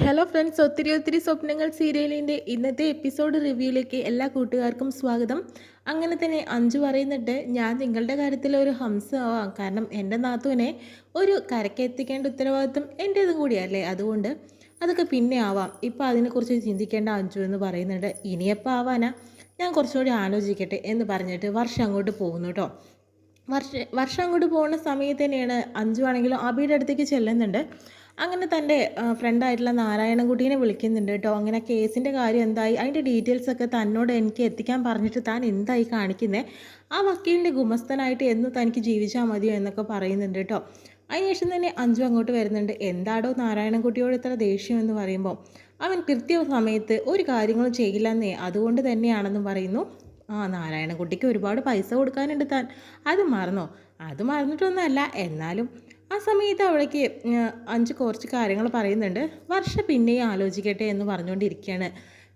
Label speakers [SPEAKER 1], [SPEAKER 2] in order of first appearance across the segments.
[SPEAKER 1] Hello friends, ഒത്തിരി ഒത്തിരി സ്വപ്നങ്ങൾ സീരിയലിൻ്റെ ഇന്നത്തെ എപ്പിസോഡ് റിവ്യൂയിലേക്ക് എല്ലാ കൂട്ടുകാർക്കും സ്വാഗതം. അങ്ങനെ തന്നെ അഞ്ചു പറയുന്നുണ്ട്, ഞാൻ നിങ്ങളുടെ കാര്യത്തിൽ ഒരു ഹംസമാവാം. കാരണം എൻ്റെ നാത്തുവിനെ ഒരു കരക്കെത്തിക്കേണ്ട ഉത്തരവാദിത്വം എൻ്റേതും കൂടിയല്ലേ, അതുകൊണ്ട് അതൊക്കെ പിന്നെ ആവാം, ഇപ്പോൾ അതിനെക്കുറിച്ച് ചിന്തിക്കേണ്ട അഞ്ചു എന്ന് പറയുന്നുണ്ട്. ഇനിയെപ്പോൾ ആവാനാ, ഞാൻ കുറച്ചുകൂടി ആലോചിക്കട്ടെ എന്ന് പറഞ്ഞിട്ട് വർഷം അങ്ങോട്ട് പോകുന്നു കേട്ടോ. വർഷം അങ്ങോട്ട് പോകുന്ന സമയത്ത് തന്നെയാണ് അഞ്ചു ആണെങ്കിലും അബിയുടെ അടുത്തേക്ക് ചെല്ലുന്നുണ്ട്. അങ്ങനെ തൻ്റെ ഫ്രണ്ടായിട്ടുള്ള നാരായണൻകുട്ടീനെ വിളിക്കുന്നുണ്ട് കേട്ടോ. അങ്ങനെ കേസിൻ്റെ കാര്യം എന്തായി, അതിൻ്റെ ഡീറ്റെയിൽസൊക്കെ തന്നോട് എനിക്ക് എത്തിക്കാൻ പറഞ്ഞിട്ട് താൻ എന്തായി കാണിക്കുന്നത്, ആ വക്കീലിൻ്റെ ഗുമസ്തനായിട്ട് എന്ന് തനിക്ക് ജീവിച്ചാൽ മതിയോ എന്നൊക്കെ പറയുന്നുണ്ട് കേട്ടോ. അതിനുശേഷം തന്നെ അഞ്ചു അങ്ങോട്ട് വരുന്നുണ്ട്. എന്താടോ നാരായണൻകുട്ടിയോട് ഇത്ര ദേഷ്യം എന്ന് പറയുമ്പോൾ, അവൻ കൃത്യ സമയത്ത് ഒരു കാര്യങ്ങളും ചെയ്യില്ലെന്നേ, അതുകൊണ്ട് തന്നെയാണെന്നും പറയുന്നു. നാരായണൻകുട്ടിക്ക് ഒരുപാട് പൈസ കൊടുക്കാനുണ്ട് താൻ, അത് മറന്നോ? അത് മറന്നിട്ടൊന്നുമല്ല, എന്നാലും ആ സമയത്ത് അവിടേക്ക് അഞ്ച് കുറച്ച് കാര്യങ്ങൾ പറയുന്നുണ്ട്. വർഷ പിന്നെയും ആലോചിക്കട്ടെ എന്ന് പറഞ്ഞുകൊണ്ടിരിക്കുകയാണ്.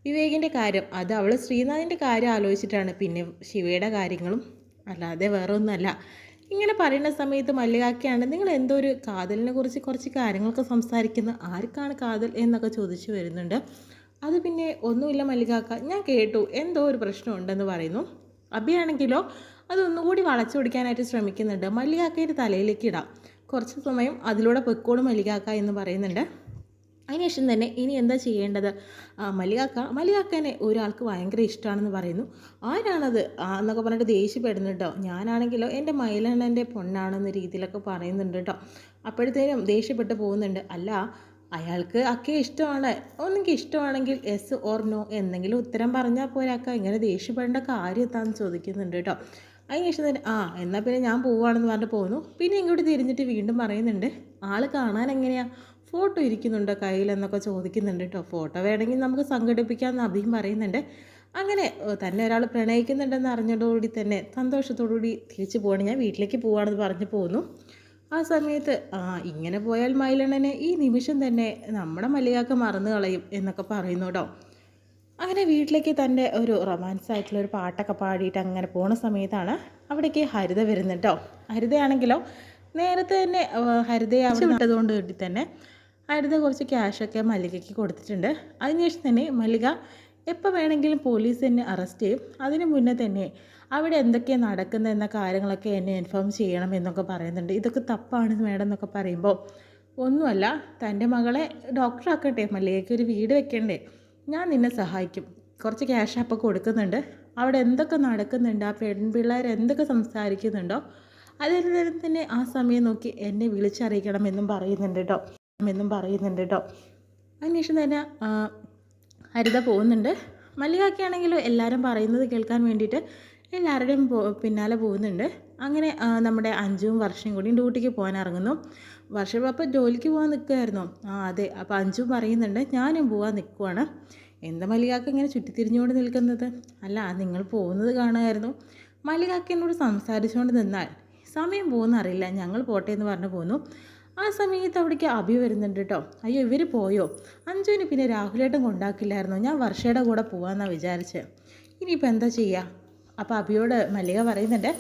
[SPEAKER 1] വിവേകിൻ്റെ കാര്യം, അത് അവൾ ശ്രീനാഥിൻ്റെ കാര്യം ആലോചിച്ചിട്ടാണ്, പിന്നെ ശിവയുടെ കാര്യങ്ങളും, അല്ലാതെ വേറെ ഒന്നുമല്ല. ഇങ്ങനെ പറയുന്ന സമയത്ത് മല്ലികാക്കയാണ്, നിങ്ങൾ എന്തോ ഒരു കാതലിനെ കുറിച്ച് കുറച്ച് കാര്യങ്ങളൊക്കെ സംസാരിക്കുന്നത്, ആർക്കാണ് കാതൽ എന്നൊക്കെ ചോദിച്ചു വരുന്നുണ്ട്. അത് പിന്നെ ഒന്നുമില്ല മല്ലികാക്ക, ഞാൻ കേട്ടു എന്തോ ഒരു പ്രശ്നമുണ്ടെന്ന് പറയുന്നു. അഭിയാണെങ്കിലോ അതൊന്നുകൂടി വളച്ചൊടിക്കാനായിട്ട് ശ്രമിക്കുന്നുണ്ട്. മല്ലികാക്കയുടെ തലയിലേക്ക് ഇടാം, കുറച്ച് സമയം അതിലൂടെ പൊയ്ക്കോളും മല്ലികാക്ക എന്ന് പറയുന്നുണ്ട്. അതിനുശേഷം തന്നെ ഇനി എന്താ ചെയ്യേണ്ടത്, മല്ലികാക്കനെ ഒരാൾക്ക് ഭയങ്കര ഇഷ്ടമാണെന്ന് പറയുന്നു. ആരാണത് എന്നൊക്കെ പറഞ്ഞിട്ട് ദേഷ്യപ്പെടുന്നു കേട്ടോ. ഞാനാണെങ്കിലോ എൻ്റെ മയിലണ്ണൻ്റെ പൊണ്ണാണെന്ന രീതിയിലൊക്കെ പറയുന്നുണ്ട് കേട്ടോ. അപ്പോഴത്തേനും ദേഷ്യപ്പെട്ട് പോകുന്നുണ്ട്. അല്ല, അയാൾക്ക് അക്കയെ ഇഷ്ടമാണ്, ഒന്നെങ്കിൽ ഇഷ്ടമാണെങ്കിൽ യെസ് ഓർ നോ എന്തെങ്കിലും ഉത്തരം പറഞ്ഞാൽ പോരാക്ക, ഇങ്ങനെ ദേഷ്യപ്പെടേണ്ട കാര്യം എന്താണെന്ന് ചോദിക്കുന്നുണ്ട് കേട്ടോ. അതിനുശേഷം തന്നെ എന്നാൽ പിന്നെ ഞാൻ പോവുകയാണെന്ന് പറഞ്ഞിട്ട് പോകുന്നു. പിന്നെ ഇങ്ങോട്ട് തിരിഞ്ഞിട്ട് വീണ്ടും പറയുന്നുണ്ട്, ആൾ കാണാൻ എങ്ങനെയാണ്, ഫോട്ടോ ഇരിക്കുന്നുണ്ടോ കയ്യിലെന്നൊക്കെ ചോദിക്കുന്നുണ്ട് കേട്ടോ. ഫോട്ടോ വേണമെങ്കിൽ നമുക്ക് സംഘടിപ്പിക്കാമെന്ന് അഭിയും പറയുന്നുണ്ട്. അങ്ങനെ തന്നെ ഒരാൾ പ്രണയിക്കുന്നുണ്ടെന്ന് അറിഞ്ഞതോടുകൂടി തന്നെ സന്തോഷത്തോടുകൂടി തിരിച്ചു പോവാണ്, ഞാൻ വീട്ടിലേക്ക് പോവുകയാണെന്ന് പറഞ്ഞു പോകുന്നു. ആ സമയത്ത് ഇങ്ങനെ പോയാൽ മയിലണ്ണനെ ഈ നിമിഷം തന്നെ നമ്മുടെ മല്ലികാക്ക മറന്നു കളയും എന്നൊക്കെ പറയുന്നു കേട്ടോ. അങ്ങനെ വീട്ടിലേക്ക് തൻ്റെ ഒരു റൊമാൻസ് ആയിട്ടുള്ള ഒരു പാട്ടൊക്കെ പാടിയിട്ട് അങ്ങനെ പോണ സമയത്താണ് അവിടേക്ക് ഹരിത വരുന്നത് കേട്ടോ. ഹരിതയാണെങ്കിലോ നേരത്തെ തന്നെ ഹരിതയെ അവിടെ വിട്ടതുകൊണ്ട് കൂടി തന്നെ ഹരിത കുറച്ച് ക്യാഷൊക്കെ മല്ലികയ്ക്ക് കൊടുത്തിട്ടുണ്ട്. അതിനുശേഷം തന്നെ മല്ലിക എപ്പോൾ വേണമെങ്കിലും പോലീസ് എന്നെ അറസ്റ്റ് ചെയ്യും, അതിന് മുന്നേ തന്നെ അവിടെ എന്തൊക്കെയാണ് നടക്കുന്നത് എന്ന കാര്യങ്ങളൊക്കെ എന്നെ ഇൻഫോം ചെയ്യണം എന്നൊക്കെ പറയുന്നുണ്ട്. ഇതൊക്കെ തപ്പാണ് മേഡം എന്നൊക്കെ പറയുമ്പോൾ, ഒന്നുമല്ല, തൻ്റെ മകളെ ഡോക്ടറാക്കട്ടെ, മല്ലികയ്ക്ക് ഒരു വീട് വെക്കണ്ടേ, ഞാൻ നിന്നെ സഹായിക്കും, കുറച്ച് ക്യാഷ് അപ്പോൾ കൊടുക്കുന്നുണ്ട്, അവിടെ എന്തൊക്കെ നടക്കുന്നുണ്ട്, ആ പെൺപിള്ളേർ എന്തൊക്കെ സംസാരിക്കുന്നുണ്ടോ അതെല്ലാം തന്നെ ആ സമയം നോക്കി എന്നെ വിളിച്ചറിയിക്കണം പറയുന്നുണ്ട് കേട്ടോ. അതിനുശേഷം തന്നെ ഹരിത പോകുന്നുണ്ട്. മല്ലികയ്ക്കാണെങ്കിലും എല്ലാവരും പറയുന്നത് കേൾക്കാൻ വേണ്ടിയിട്ട് എല്ലാവരുടെയും പിന്നാലെ പോകുന്നുണ്ട്. അങ്ങനെ നമ്മുടെ അഞ്ചും വർഷയും കൂടി ഡ്യൂട്ടിക്ക് പോകാൻ ഇറങ്ങുന്നു. വർഷം അപ്പോൾ ജോലിക്ക് പോകാൻ നിൽക്കുമായിരുന്നു. അതെ, അപ്പോൾ അഞ്ചും പറയുന്നുണ്ട് ഞാനും പോകാൻ നിൽക്കുവാണ്. എന്താ മല്ലികാക്ക ഇങ്ങനെ ചുറ്റിത്തിരിഞ്ഞുകൊണ്ട് നിൽക്കുന്നത്, അല്ല നിങ്ങൾ പോകുന്നത് കാണുമായിരുന്നു. മല്ലികാക്ക എന്നോട് സംസാരിച്ചുകൊണ്ട് നിന്നാൽ സമയം പോകുന്നറിയില്ല, ഞങ്ങൾ പോട്ടെ എന്ന് പറഞ്ഞു പോന്നു. ആ സമയത്ത് അവിടേക്ക് അഭി വരുന്നുണ്ട് കേട്ടോ. അയ്യോ, ഇവർ പോയോ, അഞ്ജുവിന് പിന്നെ രാഹുലേട്ടൻ കൊണ്ടാക്കില്ലായിരുന്നു, ഞാൻ വർഷയുടെ കൂടെ പോകാമെന്നാണ് വിചാരിച്ചത്, ഇനിയിപ്പോൾ എന്താ ചെയ്യുക. അപ്പോൾ അഭിയോട് മല്ലിക പറയുന്നുണ്ട്,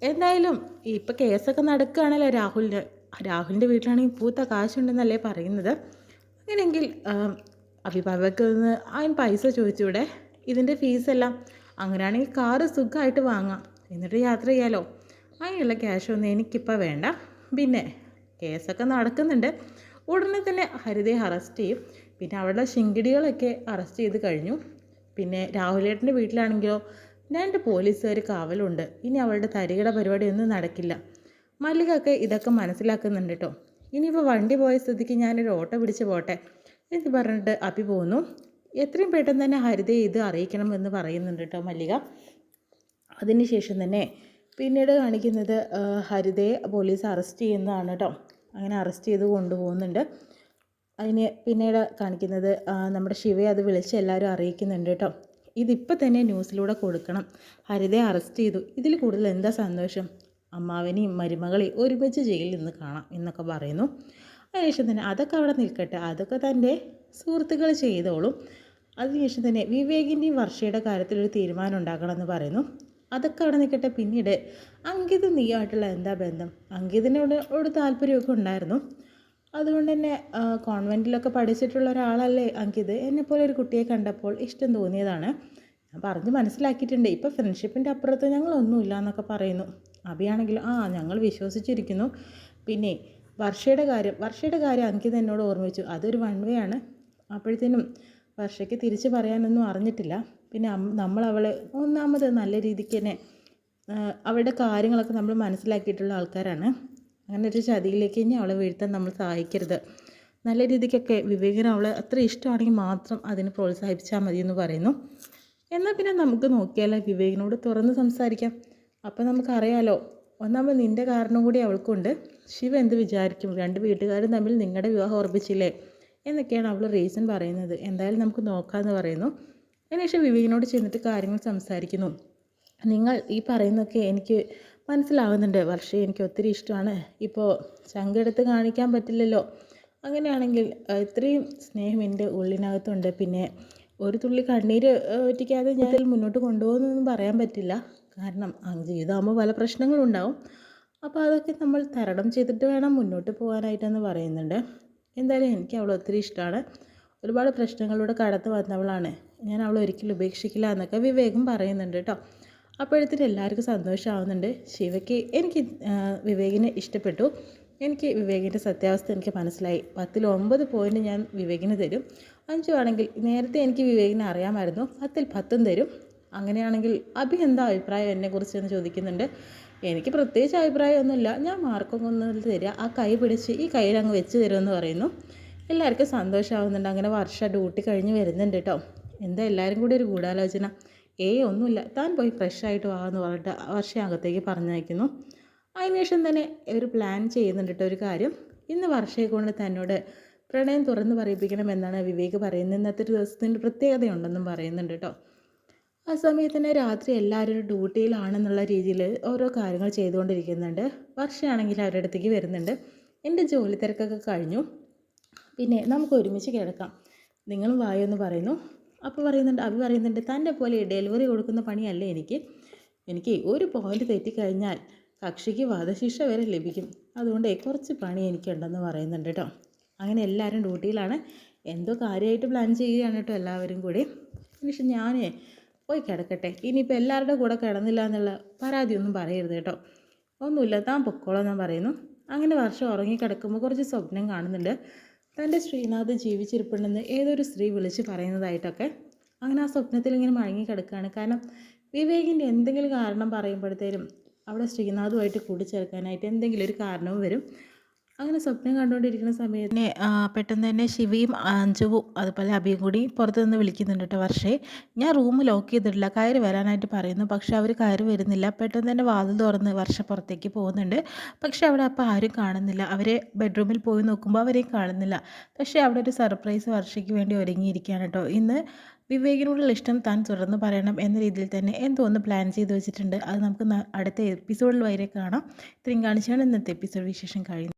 [SPEAKER 1] എന്തായാലും ഇപ്പോൾ കേസൊക്കെ നടക്കുകയാണല്ലോ രാഹുലിൻ്റെ വീട്ടിലാണെങ്കിൽ പൂത്ത കാശുണ്ടെന്നല്ലേ പറയുന്നത്, അങ്ങനെയെങ്കിൽ അഭിഭാവക്ക് നിന്ന് അവൻ പൈസ ചോദിച്ചൂടെ, ഇതിൻ്റെ ഫീസെല്ലാം, അങ്ങനെയാണെങ്കിൽ കാറ് സുഖമായിട്ട് വാങ്ങാം, എന്നിട്ട് യാത്ര ചെയ്യാലോ, അതിനുള്ള ക്യാഷൊന്നും എനിക്കിപ്പോൾ വേണ്ട. പിന്നെ കേസൊക്കെ നടക്കുന്നുണ്ട്, ഉടനെ തന്നെ ഹരിതയെ അറസ്റ്റ് ചെയ്യും. പിന്നെ അവളുടെ ശിങ്കിടികളൊക്കെ അറസ്റ്റ് ചെയ്ത് കഴിഞ്ഞു. പിന്നെ രാഹുലേട്ടൻ്റെ വീട്ടിലാണെങ്കിലോ 2 പോലീസുകാർ കാവലുണ്ട്, ഇനി അവളുടെ തരികിട പരിപാടിയൊന്നും നടക്കില്ല. മല്ലികയൊക്കെ ഇതൊക്കെ മനസ്സിലാക്കുന്നുണ്ട് കേട്ടോ. ഇനിയിപ്പോൾ വണ്ടി പോയ സ്ഥിതിക്ക് ഞാനൊരു ഓട്ടോ പിടിച്ച് പോട്ടെ എന്ന് പറഞ്ഞിട്ട് അപ്പി പോകുന്നു. എത്രയും പെട്ടെന്ന് തന്നെ ഹരിതയെ ഇത് അറിയിക്കണം എന്ന് പറയുന്നുണ്ട് കേട്ടോ മല്ലിക. അതിനുശേഷം തന്നെ പിന്നീട് കാണിക്കുന്നത് ഹരിതയെ പോലീസ് അറസ്റ്റ് ചെയ്യുന്നതാണ് കേട്ടോ. അങ്ങനെ അറസ്റ്റ് ചെയ്ത് കൊണ്ടുപോകുന്നുണ്ട്. അതിന് പിന്നീട് കാണിക്കുന്നത് നമ്മുടെ ശിവയെ അത് വിളിച്ച് എല്ലാവരും അറിയിക്കുന്നുണ്ട് കേട്ടോ. ഇതിപ്പോൾ തന്നെ ന്യൂസിലൂടെ കൊടുക്കണം, ഹരിതയെ അറസ്റ്റ് ചെയ്തു, ഇതിൽ കൂടുതൽ എന്താ സന്തോഷം, അമ്മാവനെയും മരുമകളെയും ഒരുമിച്ച് ജയിലിൽ നിന്ന് കാണാം എന്നൊക്കെ പറയുന്നു. അതിനുശേഷം തന്നെ അതൊക്കെ അവിടെ നിൽക്കട്ടെ, അതൊക്കെ തൻ്റെ സുഹൃത്തുക്കൾ ചെയ്തോളും. അതിനുശേഷം തന്നെ വിവേകിൻ്റെയും വർഷയുടെ കാര്യത്തിലൊരു തീരുമാനം ഉണ്ടാക്കണമെന്ന് പറയുന്നു. അതൊക്കെ അവിടെ നിൽക്കട്ടെ. പിന്നീട് അങ്കിത് നീയായിട്ടുള്ള എന്താ ബന്ധം, അങ്കിതിനോട് താല്പര്യമൊക്കെ ഉണ്ടായിരുന്നു, അതുകൊണ്ട് തന്നെ കോൺവെൻറ്റിലൊക്കെ പഠിച്ചിട്ടുള്ള ഒരാളല്ലേ അങ്കിത്. എന്നെപ്പോലെ ഒരു കുട്ടിയെ കണ്ടപ്പോൾ ഇഷ്ടം തോന്നിയതാണ്. ഞാൻ പറഞ്ഞ് മനസ്സിലാക്കിയിട്ടുണ്ട്. ഇപ്പോൾ ഫ്രണ്ട്ഷിപ്പിൻ്റെ അപ്പുറത്ത് ഞങ്ങളൊന്നുമില്ല എന്നൊക്കെ പറയുന്നു. അഭിയാണെങ്കിൽ ഞങ്ങൾ വിശ്വസിച്ചിരിക്കുന്നു. പിന്നെ വർഷയുടെ കാര്യം അങ്കിത് എന്നോട് ഓർമ്മിച്ചു. അതൊരു വൺ വേ ആണ്. അപ്പോഴത്തേനും വർഷയ്ക്ക് തിരിച്ച് പറയാനൊന്നും അറിഞ്ഞിട്ടില്ല. പിന്നെ നമ്മൾ അവളെ ഒന്നാമത് നല്ല രീതിക്ക് തന്നെ അവളുടെ കാര്യങ്ങളൊക്കെ നമ്മൾ മനസ്സിലാക്കിയിട്ടുള്ള ആൾക്കാരാണ്. അങ്ങനെ ഒരു ചതിയിലേക്ക് ഇനി അവളെ വീഴ്ത്താൻ നമ്മൾ സഹായിക്കരുത്. നല്ല രീതിക്കൊക്കെ വിവേകിന് അവളെ അത്ര ഇഷ്ടമാണെങ്കിൽ മാത്രം അതിന് പ്രോത്സാഹിപ്പിച്ചാൽ മതി എന്ന് പറയുന്നു. എന്നാൽ പിന്നെ നമുക്ക് നോക്കിയാലോ, വിവേകിനോട് തുറന്ന് സംസാരിക്കാം. അപ്പം നമുക്കറിയാലോ, ഒന്നാമത് നിൻ്റെ കാരണം കൂടി അവൾക്കുണ്ട്. ശിവ എന്ത് വിചാരിക്കും, രണ്ട് വീട്ടുകാരും തമ്മിൽ നിങ്ങളുടെ വിവാഹം ഉറപ്പിച്ചില്ലേ എന്നൊക്കെയാണ് അവൾ റീസൺ പറയുന്നത്. എന്തായാലും നമുക്ക് നോക്കാമെന്ന് പറയുന്നു. അതിനുശേഷം വിവേകിനോട് ചെന്നിട്ട് കാര്യങ്ങൾ സംസാരിക്കുന്നു. നിങ്ങൾ ഈ പറയുന്നതൊക്കെ എനിക്ക് മനസ്സിലാവുന്നുണ്ട്. വർഷയെ എനിക്ക് ഒത്തിരി ഇഷ്ടമാണ്. ഇപ്പോൾ ചങ്കെടുത്ത് കാണിക്കാൻ പറ്റില്ലല്ലോ. അങ്ങനെയാണെങ്കിൽ ഇത്രയും സ്നേഹം എൻ്റെ ഉള്ളിനകത്തുണ്ട്. പിന്നെ ഒരു തുള്ളി കണ്ണീര് ഒറ്റിക്കാതെ ഞാൻ ഇതിൽ മുന്നോട്ട് കൊണ്ടുപോകുന്നൊന്നും പറയാൻ പറ്റില്ല. കാരണം ജീവിതമാകുമ്പോൾ പല പ്രശ്നങ്ങളുണ്ടാവും. അപ്പോൾ അതൊക്കെ നമ്മൾ തരണം ചെയ്തിട്ട് വേണം മുന്നോട്ട് പോകാനായിട്ടെന്ന് പറയുന്നുണ്ട്. എന്തായാലും എനിക്ക് അവളെ ഒത്തിരി ഇഷ്ടമാണ്. ഒരുപാട് പ്രശ്നങ്ങളിലൂടെ കടന്നു വന്നവളാണ്. ഞാൻ അവളെ ഒരിക്കലും ഉപേക്ഷിക്കില്ല എന്നൊക്കെ വിവേകം പറയുന്നുണ്ട് കേട്ടോ. അപ്പോഴത്തേനും എല്ലാവർക്കും സന്തോഷമാവുന്നുണ്ട്. ശിവയ്ക്ക് എനിക്ക് വിവേകിനെ ഇഷ്ടപ്പെട്ടു. എനിക്ക് വിവേകിൻ്റെ സത്യാവസ്ഥ എനിക്ക് മനസ്സിലായി. 10ൽ 9 പോയിൻ്റ് ഞാൻ വിവേകിന് തരും. 5 ആണെങ്കിൽ നേരത്തെ എനിക്ക് വിവേകിനെ അറിയാമായിരുന്നു. 10ൽ 10 തരും. അങ്ങനെയാണെങ്കിൽ അഭി എന്താ അഭിപ്രായം എന്നെക്കുറിച്ചെന്ന് ചോദിക്കുന്നുണ്ട്. എനിക്ക് പ്രത്യേകിച്ച് അഭിപ്രായമൊന്നുമില്ല. ഞാൻ മാർക്കൊക്കെ ഒന്ന് തരിക, ആ കൈ പിടിച്ച് ഈ കയ്യിൽ അങ്ങ് വെച്ച് തരുമെന്ന് പറയുന്നു. എല്ലാവർക്കും സന്തോഷമാവുന്നുണ്ട്. അങ്ങനെ വർഷ ഡ്യൂട്ടി കഴിഞ്ഞ് വരുന്നുണ്ട് കേട്ടോ. എന്താ എല്ലാവരും കൂടി ഒരു ഗൂഢാലോചന? ഒന്നുമില്ല, താൻ പോയി ഫ്രഷ് ആയിട്ട് വാ എന്ന് പറഞ്ഞിട്ട് വർഷ അകത്തേക്ക് പറഞ്ഞയക്കുന്നു. അതിനുശേഷം തന്നെ ഒരു പ്ലാൻ ചെയ്യുന്നുണ്ട് കേട്ടോ. ഒരു കാര്യം, ഇന്ന് വർഷയെ കൊണ്ട് തന്നോട് പ്രണയം തുറന്ന് പറയിപ്പിക്കണമെന്നാണ് വിവേക് പറയുന്നത്. ഇന്നത്തെ ഒരു ദിവസത്തിൻ്റെ പ്രത്യേകതയുണ്ടെന്നും പറയുന്നുണ്ട് കേട്ടോ. ആ സമയത്ത് തന്നെ രാത്രി എല്ലാവരും ഡ്യൂട്ടിയിലാണെന്നുള്ള രീതിയിൽ ഓരോ കാര്യങ്ങൾ ചെയ്തുകൊണ്ടിരിക്കുന്നുണ്ട്. വർഷയാണെങ്കിൽ അവരുടെ അടുത്തേക്ക് വരുന്നുണ്ട്. എൻ്റെ ജോലി തിരക്കൊക്കെ കഴിഞ്ഞു, പിന്നെ നമുക്ക് ഒരുമിച്ച് കിടക്കാം, നിങ്ങളും വായൊന്ന് പറയുന്നു. അപ്പോൾ അഭി പറയുന്നുണ്ട്, തൻ്റെ പോലെ ഡെലിവറി കൊടുക്കുന്ന പണിയല്ല എനിക്ക് ഒരു പോയിൻ്റ് തെറ്റിക്കഴിഞ്ഞാൽ കക്ഷിക്ക് വധശിക്ഷ വരെ ലഭിക്കും. അതുകൊണ്ട് കുറച്ച് പണി എനിക്കുണ്ടെന്ന് പറയുന്നുണ്ട് കേട്ടോ. അങ്ങനെ എല്ലാവരും ഡ്യൂട്ടിയിലാണ്. എന്തോ കാര്യമായിട്ട് പ്ലാൻ ചെയ്യുകയാണ് കേട്ടോ എല്ലാവരും കൂടി. പക്ഷെ ഞാൻ പോയി കിടക്കട്ടെ, ഇനിയിപ്പോൾ എല്ലാവരുടെ കൂടെ കിടന്നില്ല എന്നുള്ള പരാതിയൊന്നും പറയരുത് കേട്ടോ. ഒന്നുമില്ല, താൻ പൊക്കോളാം ഞാൻ പറയുന്നു. അങ്ങനെ വർഷം ഉറങ്ങിക്കിടക്കുമ്പോൾ കുറച്ച് സ്വപ്നം കാണുന്നുണ്ട്. തൻ്റെ ശ്രീനാഥ് ജീവിച്ചിരിപ്പുണ്ടെന്ന് ഏതൊരു സ്ത്രീ വിളിച്ച് പറയുന്നതായിട്ടൊക്കെ. അങ്ങനെ ആ സ്വപ്നത്തിൽ ഇങ്ങനെ മയങ്ങിക്കിടക്കുകയാണ്. കാരണം വിവേകിൻ്റെ എന്തെങ്കിലും കാരണം പറയുമ്പോഴത്തേനും അവിടെ ശ്രീനാഥുമായിട്ട് കൂടിച്ചേർക്കാനായിട്ട് എന്തെങ്കിലും ഒരു കാരണവും വരും. അങ്ങനെ സ്വപ്നം കണ്ടുകൊണ്ടിരിക്കുന്ന സമയത്ത് പെട്ടെന്ന് തന്നെ ശിവയും അഞ്ജുവും അതുപോലെ അഭിയും കൂടി പുറത്തു നിന്ന് വിളിക്കുന്നുണ്ട് കേട്ടോ. വർഷേ, ഞാൻ റൂം ലോക്ക് ചെയ്തിട്ടില്ല, കയറി വരാനായിട്ട് പറയുന്നു. പക്ഷെ അവർ കയറി വരുന്നില്ല. പെട്ടെന്ന് തന്നെ വാതിൽ തുറന്ന് വർഷ പുറത്തേക്ക് പോകുന്നുണ്ട്. പക്ഷെ അവിടെ അപ്പോൾ ആരും കാണുന്നില്ല. അവരെ ബെഡ്റൂമിൽ പോയി നോക്കുമ്പോൾ അവരെയും കാണുന്നില്ല. പക്ഷേ അവിടെ ഒരു സർപ്രൈസ് വർഷയ്ക്ക് വേണ്ടി ഒരുങ്ങിയിരിക്കുകയാണ് കേട്ടോ. ഇന്ന് വിവേകിനോടുള്ള ഇഷ്ടം താൻ തുറന്ന് പറയണം എന്ന രീതിയിൽ തന്നെ എന്തോ ഒന്ന് പ്ലാൻ ചെയ്ത് വെച്ചിട്ടുണ്ട്. അത് നമുക്ക് അടുത്ത എപ്പിസോഡിൽ വരെ കാണാം. ഇത്രയും കാണിച്ചാണ് ഇന്നത്തെ എപ്പിസോഡ് വിശേഷം കഴിയുന്നത്.